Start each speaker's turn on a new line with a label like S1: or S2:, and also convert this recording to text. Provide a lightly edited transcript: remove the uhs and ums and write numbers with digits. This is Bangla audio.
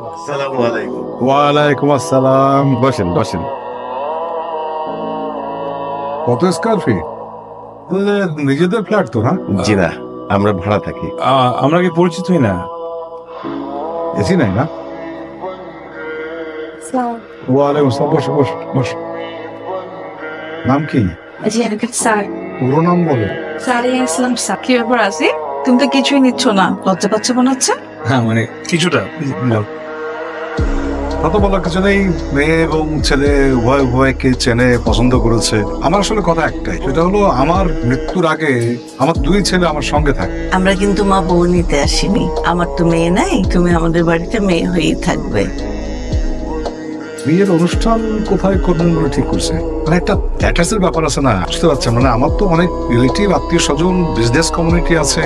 S1: আসসালামু আলাইকুম।
S2: ওয়ালাইকুম আসসালাম। বসেন বসেন। কত স্কোয়ার ফিট? নিজেদের ফ্ল্যাট তো না?
S1: জি না, আমরা ভাড়া থাকি।
S2: আমরা কি পরিচিতই না? এসি নাই না? ওয়ালাইকুম আসসালাম। বসো বসো বসো। নাম কি?
S3: জি আঙ্কেল স্যার।
S2: পুরো নাম বলো।
S3: সারিয়া ইসলাম স্যার। কি ব্যাপার আছে? তুমি তো কিছুই নিচ্ছ না, লজ্জা পাচ্ছে মনে হচ্ছে।
S2: হ্যাঁ মানে কিছুটা। তা তো বলার কিছু নেই। মেয়ে এবং ছেলে উভয় উভয়কে চেনে, পছন্দ করেছে। আমার আসলে কথা একটাই, সেটা হলো আমার মৃত্যুর আগে আমার দুই ছেলে আমার সঙ্গে থাকে।
S4: আমরা কিন্তু মা বউ নিতে আসিনি। আমার তো মেয়ে নাই, তুমি আমাদের বাড়িতে মেয়ে হয়েই থাকবে।
S2: বিয়ের অনুষ্ঠান কোথায় করবেন বলে ঠিক করছে? মানে একটা স্ট্যাটাসের ব্যাপার আছে না, বুঝতে পারছেন? মানে আমার তো অনেক রিলেটিভ, আত্মীয় স্বজন, বিজনেস কমিউনিটি আছে।